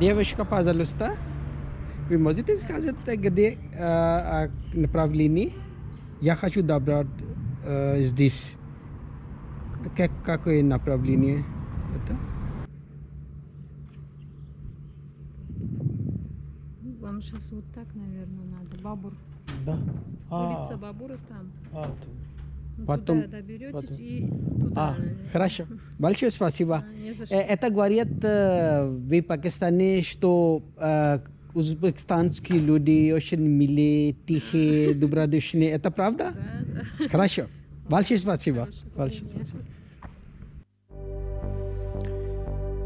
Dia wyszka pazalusta? Вы можете сказать, где направление? Я хочу добрать здесь. Какое направление это? Вам сейчас вот так, наверное, надо. Бабур. Да. Улица Бабура там. Ну, Потом- туда доберетесь и туда. Хорошо. Большое спасибо. Не за что. Это говорят вы пакистане, что узбекистанские люди очень милые, тихие, добродушные. Это правда? Да, да. Хорошо. Большое спасибо. Хорошего Большое дня. спасибо.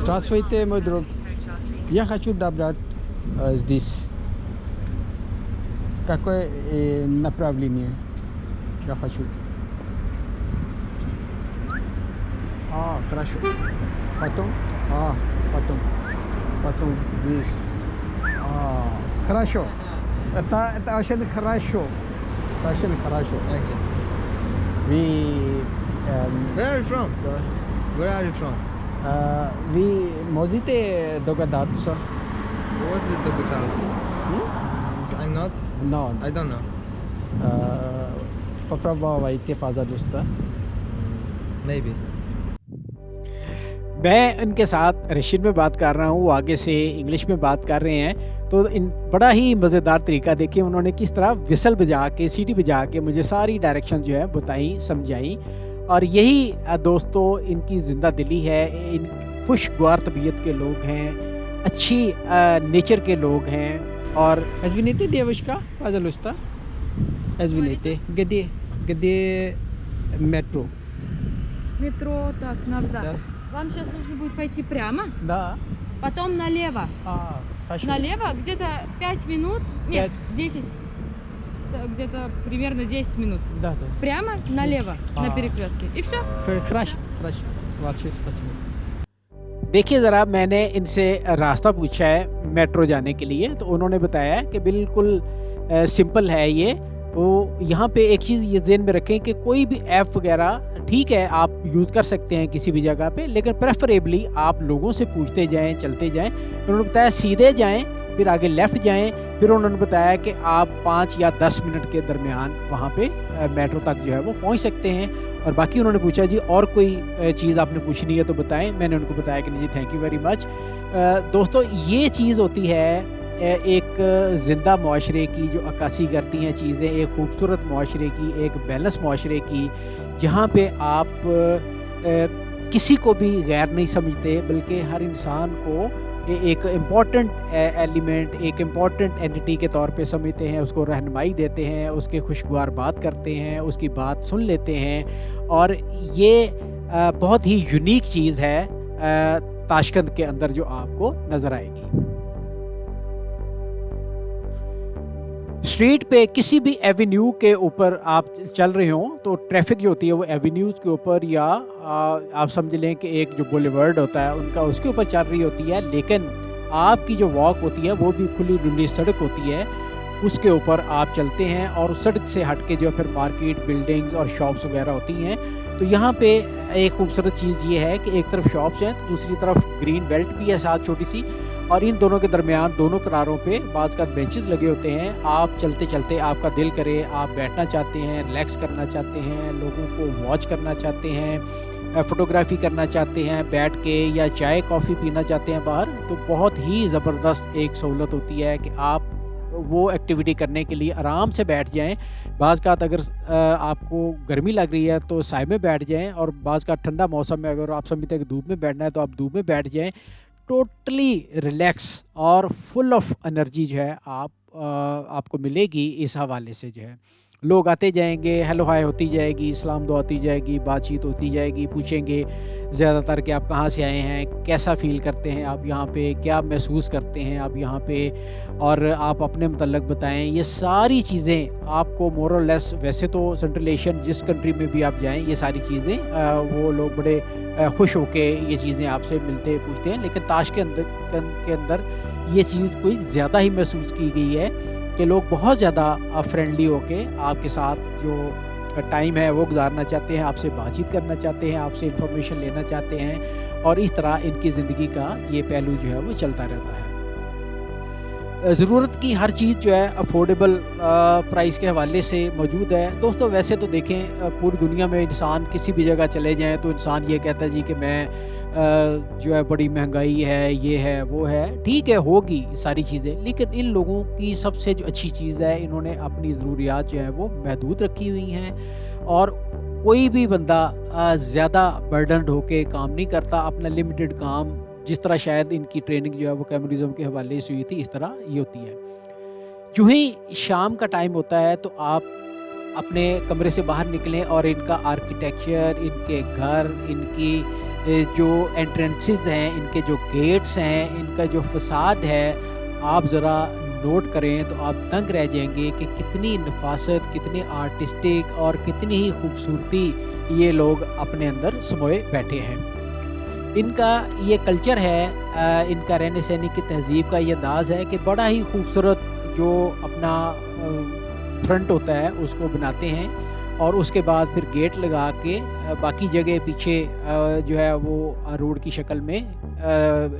Здравствуйте, мой друг. Я хочу добрать здесь. Какое направление я хочу? Хорошо. Потом? Потом здесь. Хорошо. Это очень хорошо. Это очень хорошо. We, Where are you from? Where are you from? вы можете догадаться? What is the details? I'm not. No. I don't know. Попробуйте, пожалуйста. Maybe. میں ان کے ساتھ Russian میں بات کر رہا ہوں, وہ آگے سے انگلش میں بات کر رہے ہیں. تو بڑا ہی مزیدار طریقہ دیکھیں انہوں نے کس طرح وسل بجا کے, سیٹی بجا کے مجھے ساری ڈائریکشن جو ہے بتائیں, سمجھائیں. اور یہی دوستو ان کی زندہ دلی ہے. ان خوشگوار طبیعت کے لوگ ہیں, اچھی نیچر کے لوگ ہیں. اور Извините, девочка, пожалуйста. Извините. Где метро? Метро, так, навзад. Да. Вам сейчас нужно будет пойти прямо, Да. потом налево. Хорошо. Налево где-то 5 минут, нет, 10, где-то примерно 10 минут. Да, да. Прямо налево на А. перекрестке. И все. Хорошо, хорошо. Большое спасибо. دیکھیے ذرا, میں نے ان سے راستہ پوچھا ہے میٹرو جانے کے لیے, تو انہوں نے بتایا کہ بالکل سمپل ہے یہ. وہ یہاں پہ ایک چیز یہ ذہن میں رکھیں کہ کوئی بھی ایپ وغیرہ ٹھیک ہے آپ یوز کر سکتے ہیں کسی بھی جگہ پہ, لیکن پریفریبلی آپ لوگوں سے پوچھتے جائیں, چلتے جائیں. انہوں نے بتایا سیدھے جائیں, پھر آگے لیفٹ جائیں. پھر انہوں نے بتایا کہ آپ 5 یا 10 منٹ کے درمیان وہاں پہ میٹرو تک جو ہے وہ پہنچ سکتے ہیں. اور باقی انہوں نے پوچھا جی اور کوئی چیز آپ نے پوچھنی ہے تو بتائیں. میں نے ان کو بتایا کہ نہیں جی تھینک یو ویری مچ. دوستو یہ چیز ہوتی ہے ایک زندہ معاشرے کی جو عکاسی کرتی ہیں چیزیں, ایک خوبصورت معاشرے کی, ایک بیلنس معاشرے کی, جہاں پہ آپ کسی کو بھی غیر نہیں سمجھتے بلکہ ہر انسان کو ایک امپورٹنٹ ایلیمنٹ, ایک امپورٹنٹ اینٹی کے طور پہ سمجھتے ہیں, اس کو رہنمائی دیتے ہیں, اس کے خوشگوار بات کرتے ہیں, اس کی بات سن لیتے ہیں. اور یہ بہت ہی یونیک چیز ہے تاشقند کے اندر جو آپ کو نظر آئے گی. اسٹریٹ پہ کسی بھی ایونیو کے اوپر آپ چل رہے ہوں تو ٹریفک جو ہوتی ہے وہ ایونیوز کے اوپر یا آپ سمجھ لیں کہ ایک جو بولیورڈ ہوتا ہے ان کا اس کے اوپر چل رہی ہوتی ہے, لیکن آپ کی جو واک ہوتی ہے وہ بھی کھلی ڈلی سڑک ہوتی ہے, اس کے اوپر آپ چلتے ہیں. اور سڑک سے ہٹ کے جو پھر مارکیٹ, بلڈنگز اور شاپس وغیرہ ہوتی ہیں. تو یہاں پہ ایک خوبصورت چیز یہ ہے کہ ایک طرف شاپس ہیں تو دوسری طرف گرین بیلٹ بھی ہے ساتھ چھوٹی سی, اور ان دونوں کے درمیان دونوں کناروں پہ بعض کا بینچز لگے ہوتے ہیں. آپ چلتے چلتے آپ کا دل کرے, آپ بیٹھنا چاہتے ہیں, ریلیکس کرنا چاہتے ہیں, لوگوں کو واچ کرنا چاہتے ہیں, فوٹوگرافی کرنا چاہتے ہیں بیٹھ کے, یا چائے کافی پینا چاہتے ہیں باہر, تو بہت ہی زبردست ایک سہولت ہوتی ہے کہ آپ وہ ایکٹیویٹی کرنے کے لیے آرام سے بیٹھ جائیں. بعض کا اگر آپ کو گرمی لگ رہی ہے تو سائے میں بیٹھ جائیں, اور بعض کا ٹھنڈا موسم میں اگر آپ سمجھتے ہیں کہ دھوپ میں بیٹھنا ہے تو آپ دھوپ میں بیٹھ جائیں. ٹوٹلی ریلیکس اور فل آف انرجی جو ہے آپ کو ملے گی اس حوالے سے. جو ہے لوگ آتے جائیں گے, ہیلو ہائے ہوتی جائے گی, سلام دعا ہوتی جائے گی, بات چیت ہوتی جائے گی, پوچھیں گے زیادہ تر کہ آپ کہاں سے آئے ہیں, کیسا فیل کرتے ہیں آپ یہاں پہ, کیا محسوس کرتے ہیں آپ یہاں پہ, اور آپ اپنے متعلق بتائیں. یہ ساری چیزیں آپ کو مور اور لیس, ویسے تو سینٹرل ایشین جس کنٹری میں بھی آپ جائیں یہ ساری چیزیں وہ لوگ بڑے خوش ہو کے یہ چیزیں آپ سے ملتے پوچھتے ہیں. لیکن تاشقند کے اندر یہ چیز کوئی زیادہ ہی محسوس کی گئی ہے کہ لوگ بہت زیادہ فرینڈلی ہو کے آپ کے ساتھ جو ٹائم ہے وہ گزارنا چاہتے ہیں, آپ سے بات چیت کرنا چاہتے ہیں, آپ سے انفارمیشن لینا چاہتے ہیں, اور اس طرح ان کی زندگی کا یہ پہلو جو ہے وہ چلتا رہتا ہے. ضرورت کی ہر چیز جو ہے افورڈیبل پرائس کے حوالے سے موجود ہے. دوستو ویسے تو دیکھیں پوری دنیا میں انسان کسی بھی جگہ چلے جائیں تو انسان یہ کہتا ہے جی کہ میں جو ہے بڑی مہنگائی ہے, یہ ہے, وہ ہے. ٹھیک ہے ہوگی ساری چیزیں, لیکن ان لوگوں کی سب سے جو اچھی چیز ہے انہوں نے اپنی ضروریات جو ہیں وہ محدود رکھی ہوئی ہیں, اور کوئی بھی بندہ زیادہ برڈنڈ ہو کے کام نہیں کرتا. اپنا لمیٹڈ کام, جس طرح شاید ان کی ٹریننگ جو ہے وہ کمیونزم کے حوالے سے ہوئی تھی, اس طرح یہ ہوتی ہے. جو ہی شام کا ٹائم ہوتا ہے تو آپ اپنے کمرے سے باہر نکلیں اور ان کا آرکیٹیکچر, ان کے گھر, ان کی جو انٹرنسز ہیں, ان کے جو گیٹس ہیں, ان کا جو فساد ہے, آپ ذرا نوٹ کریں تو آپ دنگ رہ جائیں گے کہ کتنی نفاست, کتنے آرٹسٹک اور کتنی ہی خوبصورتی یہ لوگ اپنے اندر سموئے بیٹھے ہیں. ان کا یہ کلچر ہے, ان کا رہنے سہنے کی تہذیب کا یہ انداز ہے کہ بڑا ہی خوبصورت جو اپنا فرنٹ ہوتا ہے اس کو بناتے ہیں, اور اس کے بعد پھر گیٹ لگا کے باقی جگہ پیچھے جو ہے وہ روڈ کی شکل میں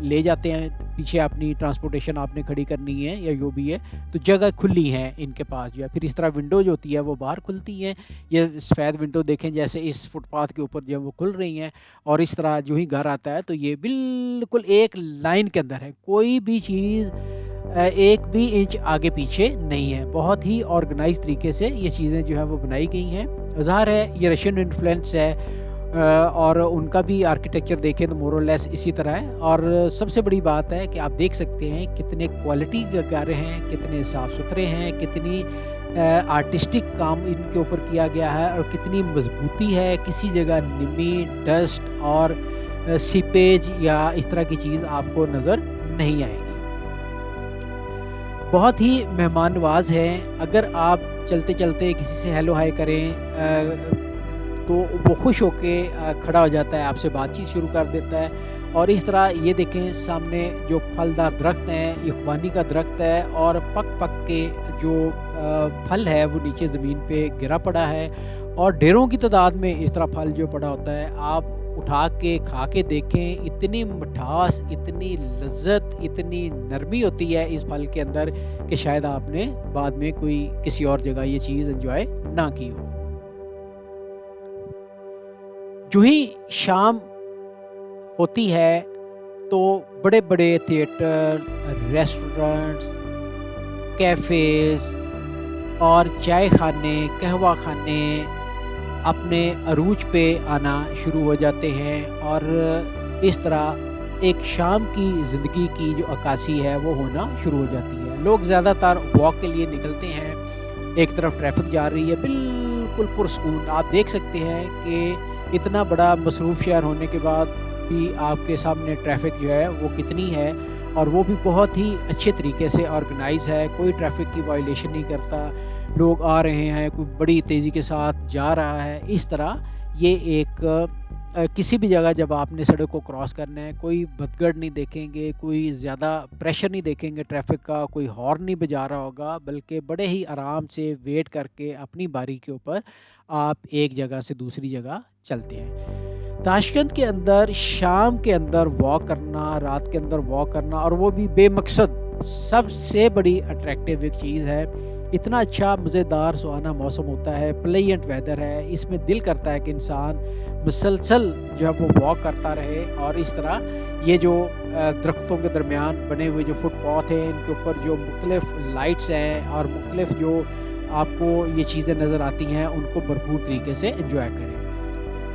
لے جاتے ہیں. پیچھے اپنی ٹرانسپورٹیشن آپ نے کھڑی کرنی ہے یا جو بھی ہے تو جگہ کھلی ہے ان کے پاس جو ہے. پھر اس طرح ونڈو جو ہوتی ہے وہ باہر کھلتی ہیں. یہ سفید ونڈو دیکھیں جیسے اس فٹ پاتھ کے اوپر جو ہے وہ کھل رہی ہیں, اور اس طرح جو ہی گھر آتا ہے تو یہ بالکل ایک لائن کے اندر ہے, کوئی بھی چیز ایک بھی انچ آگے پیچھے نہیں ہے. بہت ہی آرگنائز طریقے سے یہ چیزیں جو ہیں وہ بنائی گئی ہیں. ظاہر ہے یہ رشین انفلوئنس ہے, اور ان کا بھی آرکیٹیکچر دیکھیں تو مور اور لیس اسی طرح ہے. اور سب سے بڑی بات ہے کہ آپ دیکھ سکتے ہیں کتنے کوالٹی کے گھر ہیں, کتنے صاف ستھرے ہیں, کتنی آرٹسٹک کام ان کے اوپر کیا گیا ہے, اور کتنی مضبوطی ہے. کسی جگہ نمی, ڈسٹ اور سیپیج یا اس طرح کی چیز آپ کو نظر نہیں آئے گی. بہت ہی مہمان نواز ہے. اگر آپ چلتے چلتے کسی سے ہیلو ہائی کریں تو وہ خوش ہو کے کھڑا ہو جاتا ہے, آپ سے بات چیت شروع کر دیتا ہے. اور اس طرح یہ دیکھیں سامنے جو پھلدار درخت ہیں, یہ خوبانی کا درخت ہے, اور پک پک کے جو پھل ہے وہ نیچے زمین پہ گرا پڑا ہے, اور ڈھیروں کی تعداد میں اس طرح پھل جو پڑا ہوتا ہے. آپ اٹھا کے کھا کے دیکھیں, اتنی مٹھاس, اتنی لذت, اتنی نرمی ہوتی ہے اس پھل کے اندر کہ شاید آپ نے بعد میں کوئی کسی اور جگہ یہ چیز انجوائے نہ کی ہو. جو ہی شام ہوتی ہے تو بڑے بڑے تھیٹر, ریسٹورنٹس, کیفیز اور چائے خانے, قہوہ خانے اپنے عروج پہ آنا شروع ہو جاتے ہیں, اور اس طرح ایک شام کی زندگی کی جو عکاسی ہے وہ ہونا شروع ہو جاتی ہے. لوگ زیادہ تر واک کے لیے نکلتے ہیں. ایک طرف ٹریفک جا رہی ہے بالکل پرسکون. آپ دیکھ سکتے ہیں کہ اتنا بڑا مصروف شہر ہونے کے بعد بھی آپ کے سامنے ٹریفک جو ہے وہ کتنی ہے, اور وہ بھی بہت ہی اچھے طریقے سے آرگنائز ہے. کوئی ٹریفک کی وائلیشن نہیں کرتا. لوگ آ رہے ہیں, کوئی بڑی تیزی کے ساتھ جا رہا ہے. اس طرح یہ ایک کسی بھی جگہ جب آپ نے سڑک کو کراس کرنا ہے, کوئی بھگدڑ نہیں دیکھیں گے, کوئی زیادہ پریشر نہیں دیکھیں گے ٹریفک کا, کوئی ہارن نہیں بجا رہا ہوگا, بلکہ بڑے ہی آرام سے ویٹ کر کے اپنی باری کے اوپر آپ ایک جگہ سے دوسری جگہ چلتے ہیں. تاشکند کے اندر شام کے اندر واک کرنا, رات کے اندر واک کرنا, اور وہ بھی بے مقصد, سب سے بڑی اٹریکٹیو ایک چیز ہے. اتنا اچھا مزیدار سہانا موسم ہوتا ہے, پلیئنٹ ویدر ہے, اس میں دل کرتا ہے کہ انسان مسلسل جو ہے وہ واک کرتا رہے. اور اس طرح یہ جو درختوں کے درمیان بنے ہوئے جو فٹ پاتھ ہیں, ان کے اوپر جو مختلف لائٹس ہیں اور مختلف جو آپ کو یہ چیزیں نظر آتی ہیں, ان کو بھرپور طریقے سے انجوائے کریں.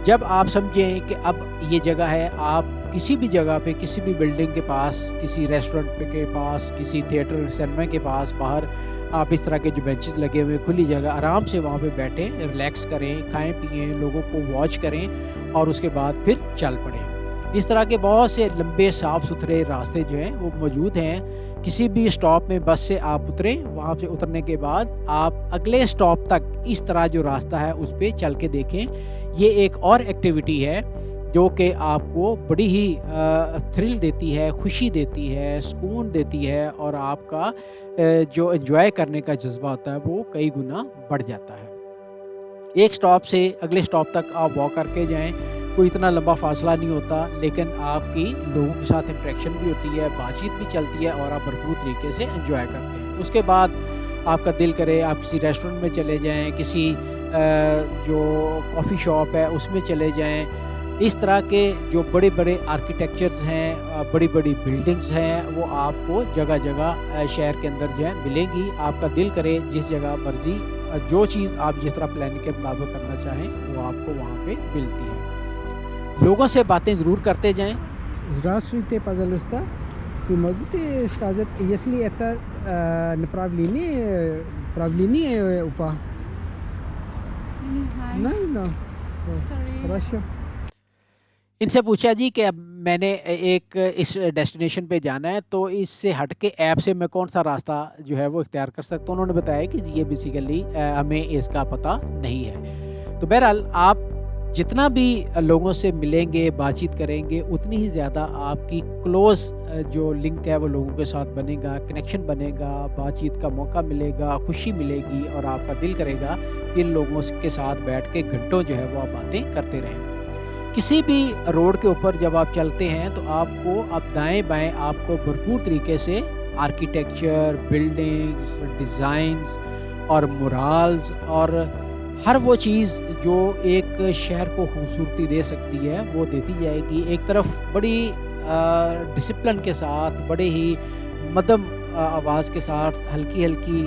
جب آپ سمجھیں کہ اب یہ جگہ ہے, آپ کسی بھی جگہ پہ, کسی بھی بلڈنگ کے پاس, کسی ریسٹورنٹ کے پاس, کسی تھیٹر سینما کے پاس باہر آپ اس طرح کے جو بینچز لگے ہوئے کھلی جگہ, آرام سے وہاں پہ بیٹھیں, ریلیکس کریں, کھائیں پئیں, لوگوں کو واچ کریں, اور اس کے بعد پھر چل پڑیں. اس طرح کے بہت سے لمبے صاف ستھرے راستے جو ہیں وہ موجود ہیں. کسی بھی اسٹاپ میں بس سے آپ اتریں, وہاں سے اترنے کے بعد آپ اگلے اسٹاپ تک اس طرح جو راستہ ہے اس پہ چل کے دیکھیں. یہ ایک اور ایکٹیویٹی ہے جو کہ آپ کو بڑی ہی تھرل دیتی ہے, خوشی دیتی ہے, سکون دیتی ہے, اور آپ کا جو انجوائے کرنے کا جذبہ ہوتا ہے وہ کئی گنا بڑھ جاتا ہے. ایک اسٹاپ سے اگلے اسٹاپ تک آپ واک کر کے جائیں, کوئی اتنا لمبا فاصلہ نہیں ہوتا, لیکن آپ کی لوگوں کے ساتھ انٹریکشن بھی ہوتی ہے, بات چیت بھی چلتی ہے, اور آپ بھرپور طریقے سے انجوائے کرتے ہیں. اس کے بعد آپ کا دل کرے آپ کسی ریسٹورنٹ میں چلے جائیں, کسی جو کافی شاپ ہے اس میں چلے جائیں. اس طرح کے جو بڑے بڑے آرکیٹیکچرز ہیں, بڑی بڑی بلڈنگز ہیں, وہ آپ کو جگہ جگہ شہر کے اندر جو ہے ملیں گی. آپ کا دل کرے جس جگہ مرضی, جو چیز آپ جس طرح پلان کے مطابق کرنا چاہیں وہ آپ کو وہاں پہ ملتی ہے. لوگوں سے باتیں ضرور کرتے جائیں. Здравствуйте, пожалуйста. Вы можете сказать, если это направление УПА? Не знаю. No. Sorry. Хорошо. ان سے پوچھا جی کہ اب میں نے ایک اس ڈیسٹینیشن پہ جانا ہے, تو اس سے ہٹ کے ایپ سے میں کون سا راستہ جو ہے وہ اختیار کر سکتا ہوں. انہوں نے بتایا کہ یہ بیسیکلی ہمیں اس کا پتہ نہیں ہے. تو بہرحال آپ جتنا بھی لوگوں سے ملیں گے بات چیت کریں گے اتنی ہی زیادہ آپ کی کلوز جو لنک ہے وہ لوگوں کے ساتھ بنے گا، کنیکشن بنے گا، بات چیت کا موقع ملے گا، خوشی ملے گی اور آپ کا دل کرے گا کہ ان لوگوں کے ساتھ بیٹھ کے گھنٹوں جو ہے وہ آپ باتیں کرتے رہیں۔ کسی بھی روڈ کے اوپر جب آپ چلتے ہیں تو آپ کو اب دائیں بائیں آپ کو بھرپور طریقے سے آرکیٹیکچر، بلڈنگز، ڈیزائنز اور مورالز اور ہر وہ چیز جو ایک شہر کو خوبصورتی دے سکتی ہے وہ دیتی جائے گی۔ ایک طرف بڑی ڈسپلن کے ساتھ، بڑے ہی مدھم آواز کے ساتھ ہلکی ہلکی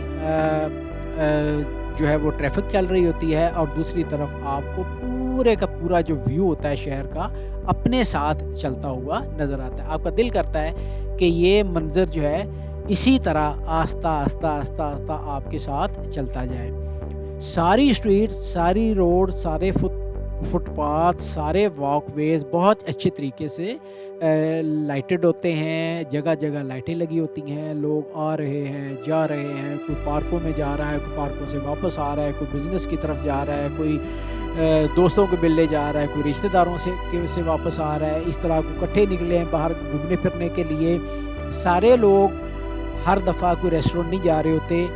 جو ہے وہ ٹریفک چل رہی ہوتی ہے، اور دوسری طرف آپ کو پورے کا پورا جو ویو ہوتا ہے شہر کا اپنے ساتھ چلتا ہوا نظر آتا ہے۔ آپ کا دل کرتا ہے کہ یہ منظر جو ہے اسی طرح آہستہ آہستہ آہستہ آہستہ آپ کے ساتھ چلتا جائے۔ ساری اسٹریٹ، ساری روڈ، سارے فٹ پاتھ، سارے واک ویز بہت اچھے طریقے سے لائٹڈ ہوتے ہیں، جگہ جگہ لائٹیں لگی ہوتی ہیں، لوگ آ رہے ہیں، جا رہے ہیں، کوئی پارکوں میں جا رہا ہے، کوئی پارکوں سے واپس آ رہا ہے، کوئی بزنس کی طرف جا رہا ہے، کوئی دوستوں کو ملنے جا رہا ہے، کوئی رشتہ داروں سے واپس آ رہا ہے، اس طرح کو اکٹھے نکلے ہیں باہر گھومنے پھرنے کے لیے۔ سارے لوگ ہر دفعہ کوئی ریسٹورنٹ نہیں جا رہے ہوتے۔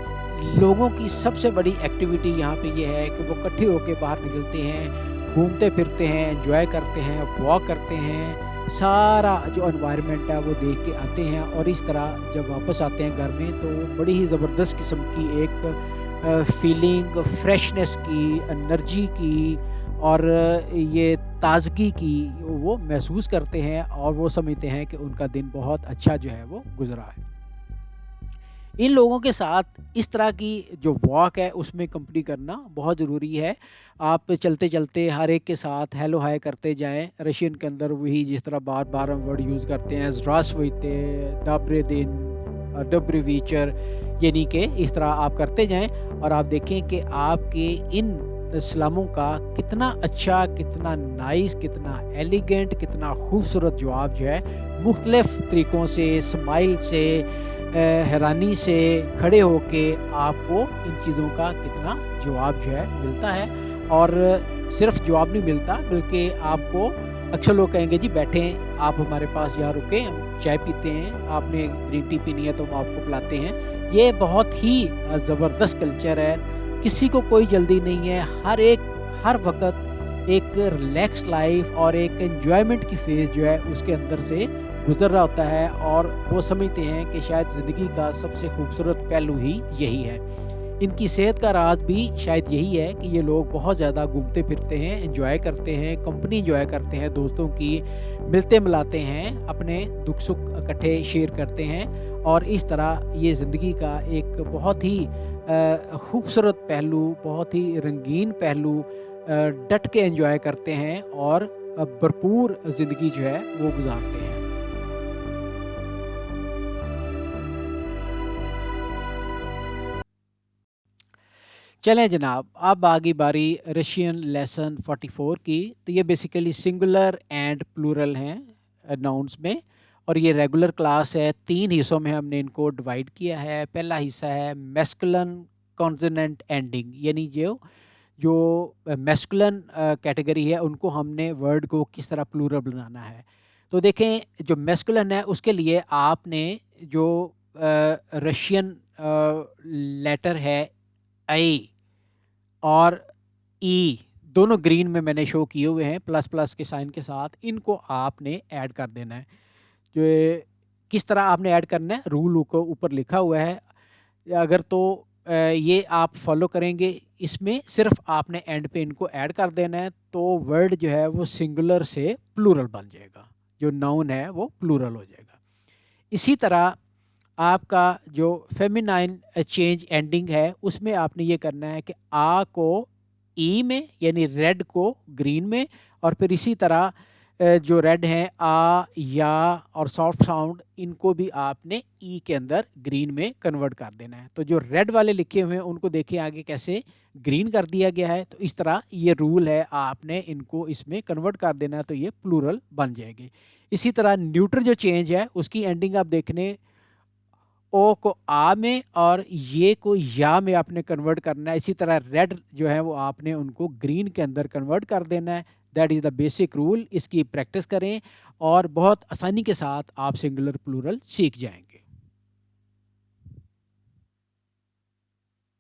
لوگوں کی سب سے بڑی ایکٹیویٹی یہاں پہ یہ ہے کہ وہ اکٹھے ہو کے باہر نکلتے ہیں، گھومتے پھرتے ہیں، انجوائے کرتے ہیں، واک کرتے ہیں، سارا جو انوائرمنٹ ہے وہ دیکھ کے آتے ہیں، اور اس طرح جب واپس آتے ہیں گھر میں تو بڑی ہی زبردست قسم کی ایک فیلنگ، فریشنس کی، انرجی کی اور یہ تازگی کی وہ محسوس کرتے ہیں، اور وہ سمجھتے ہیں کہ ان کا دن بہت اچھا جو ہے وہ گزرا ہے۔ ان لوگوں کے ساتھ اس طرح کی جو واک ہے اس میں کمپنی کرنا بہت ضروری ہے۔ آپ چلتے چلتے ہر ایک کے ساتھ ہیلو ہائی کرتے جائیں۔ رشین کے اندر وہی جس طرح بار بار ہم ورڈ یوز کرتے ہیں زراسویتے، ڈابرے دن، ڈبری ویچر، یعنی کہ اس طرح آپ کرتے جائیں، اور آپ دیکھیں کہ آپ کے ان سلاموں کا کتنا اچھا، کتنا نائس، کتنا ایلیگنٹ، کتنا خوبصورت جواب جو ہے مختلف طریقوں سے، اسمائل سے، حیرانی سے کھڑے ہو کے آپ کو ان چیزوں کا کتنا جواب جو ہے ملتا ہے۔ اور صرف جواب نہیں ملتا بلکہ آپ کو اکثر لوگ کہیں گے جی بیٹھیں، آپ ہمارے پاس یہاں رکیں، ہم چائے پیتے ہیں، آپ نے گرین ٹی پینی ہے تو ہم آپ کو پلاتے ہیں۔ یہ بہت ہی زبردست کلچر ہے، کسی کو کوئی جلدی نہیں ہے، ہر وقت ایک ریلیکس لائف اور ایک انجوائمنٹ کی فیز جو ہے اس کے اندر سے گزر رہا ہوتا ہے، اور وہ سمجھتے ہیں کہ شاید زندگی کا سب سے خوبصورت پہلو ہی یہی ہے۔ ان کی صحت کا راز بھی شاید یہی ہے کہ یہ لوگ بہت زیادہ گھومتے پھرتے ہیں، انجوائے کرتے ہیں، کمپنی انجوائے کرتے ہیں، دوستوں کی ملتے ملاتے ہیں، اپنے دکھ سکھ اکٹھے شیئر کرتے ہیں، اور اس طرح یہ زندگی کا ایک بہت ہی خوبصورت پہلو، بہت ہی رنگین پہلو ڈٹ کے انجوائے کرتے ہیں اور بھرپور زندگی جو ہے وہ گزارتے ہیں۔ چلیں جناب، اب آگی باری رشین لیسن 44 کی۔ تو یہ بیسیکلی سنگولر اینڈ پلورل ہیں ناؤنس میں، اور یہ ریگولر کلاس ہے۔ 3 حصوں میں ہم نے ان کو ڈیوائیڈ کیا ہے۔ پہلا حصہ ہے میسکولن کانسوننٹ اینڈنگ، یعنی جو میسکولن کیٹیگری ہے ان کو ہم نے ورڈ کو کس طرح پلورل بنانا ہے۔ تو دیکھیں جو میسکولن ہے اس کے لیے آپ نے جو رشین لیٹر ہے اے اور ای، دونوں گرین میں نے شو کیے ہوئے ہیں پلس پلس کے سائن کے ساتھ، ان کو آپ نے ایڈ کر دینا ہے۔ جو کس طرح آپ نے ایڈ کرنا ہے، رول کو اوپر لکھا ہوا ہے، اگر تو یہ آپ فالو کریں گے، اس میں صرف آپ نے اینڈ پہ ان کو ایڈ کر دینا ہے، تو ورڈ جو ہے وہ سنگولر سے پلورل بن جائے گا، جو ناؤن ہے وہ پلورل ہو جائے گا۔ اسی طرح آپ کا جو فیمینائن چینج اینڈنگ ہے اس میں آپ نے یہ کرنا ہے کہ آ کو ای میں، یعنی ریڈ کو گرین میں، اور پھر اسی طرح جو ریڈ ہیں آ، یا اور سافٹ ساؤنڈ، ان کو بھی آپ نے ای کے اندر گرین میں کنورٹ کر دینا ہے۔ تو جو ریڈ والے لکھے ہوئے ہیں ان کو دیکھیں آگے کیسے گرین کر دیا گیا ہے، تو اس طرح یہ رول ہے، آپ نے ان کو اس میں کنورٹ کر دینا ہے، تو یہ پلورل بن جائے گی۔ اسی طرح نیوٹر جو چینج ہے اس کی اینڈنگ آپ دیکھنے، او کو آ میں اور یہ کو یا میں آپ نے کنورٹ کرنا ہے۔ اسی طرح ریڈ جو ہے وہ آپ نے ان کو گرین کے اندر کنورٹ کر دینا ہے، that is the basic rule. اس کی پریکٹس کریں اور بہت آسانی کے ساتھ آپ سنگولر پلورل سیکھ جائیں گے.